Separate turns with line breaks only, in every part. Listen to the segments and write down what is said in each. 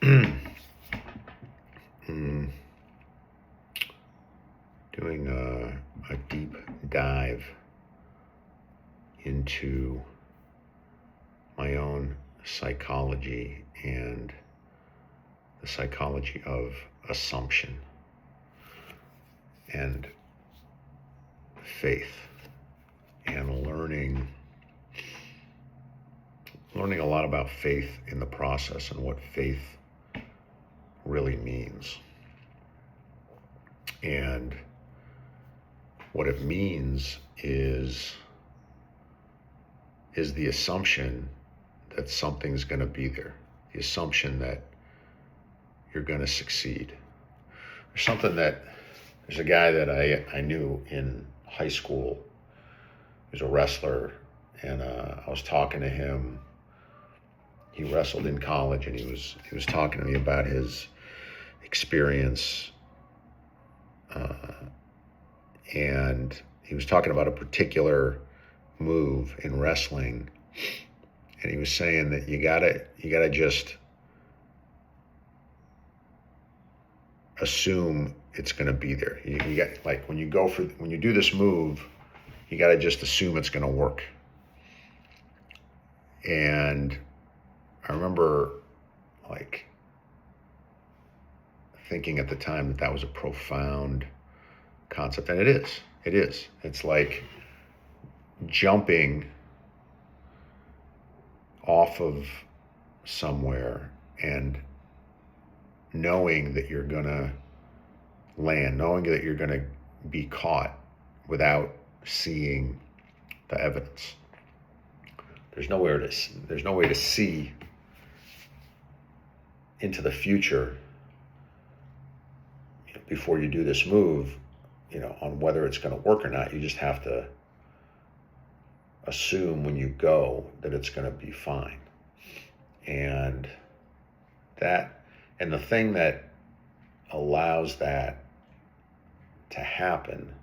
mm, doing a deep dive into my own psychology and the psychology of assumption and faith, and learning a lot about faith in the process and what faith really means. And what it means is the assumption that something's going to be there, the assumption that you're going to succeed. There's a guy that I knew in high school. He was a wrestler, and I was talking to him. He wrestled in college, and he was talking to me about his experience, and he was talking about a particular move in wrestling, and he was saying that you gotta just assume it's going to be there. You got, like, when you do this move, you got to just assume it's going to work. And I remember, like, thinking at the time that was a profound concept, and it is. It's like jumping off of somewhere and knowing that you're going to land, knowing that you're going to be caught without seeing the evidence. There's no way to see into the future before you do this move, on whether it's going to work or not. You just have to assume when you go that it's going to be fine. And the thing that allows that to happen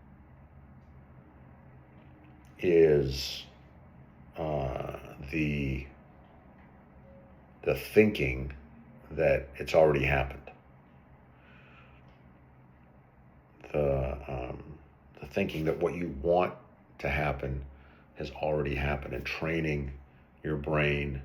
is the thinking that it's already happened. The thinking that what you want to happen has already happened, and training your brain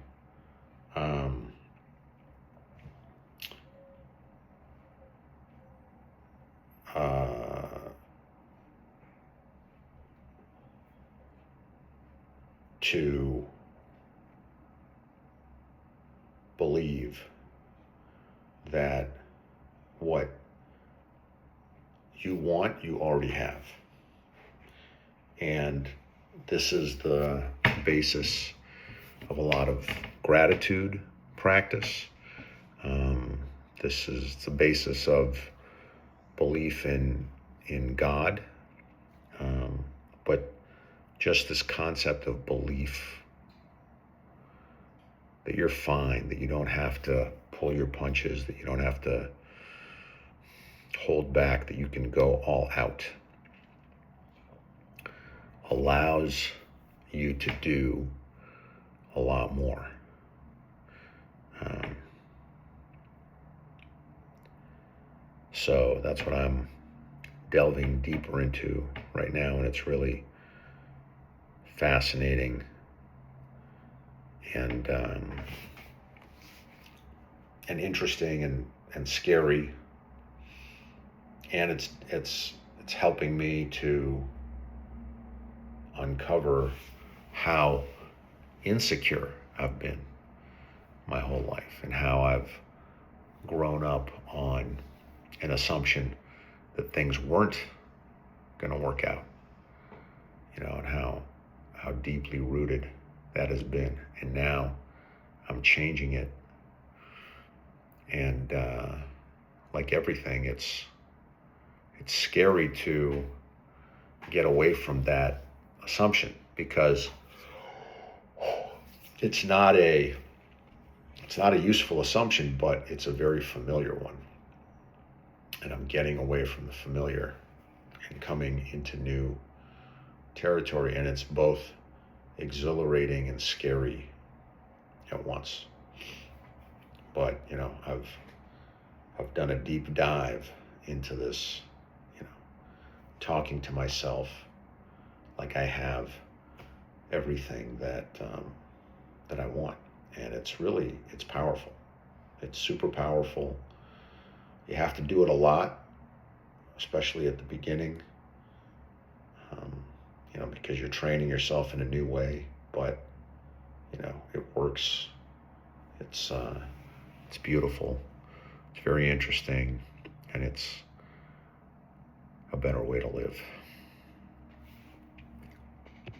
to believe that what you want, you already have. And this is the basis of a lot of gratitude practice. This is the basis of belief in God. But just this concept of belief that you're fine, that you don't have to pull your punches, that you don't have to hold back, that you can go all out, allows you to do a lot more. So that's what I'm delving deeper into right now, and it's really fascinating and interesting and scary, and it's helping me to uncover how insecure I've been my whole life, and how I've grown up on an assumption that things weren't going to work out, and how deeply rooted that has been. And now I'm changing it. And like everything, it's scary to get away from that assumption, because it's not a useful assumption, but it's a very familiar one. And I'm getting away from the familiar and coming into new territory, and it's both exhilarating and scary at once. But I've I've done a deep dive into this, talking to myself like I have everything that I want. And it's powerful. It's super powerful. You have to do it a lot, especially at the beginning, because you're training yourself in a new way, but, it works. It's beautiful. It's very interesting, and it's a better way to live.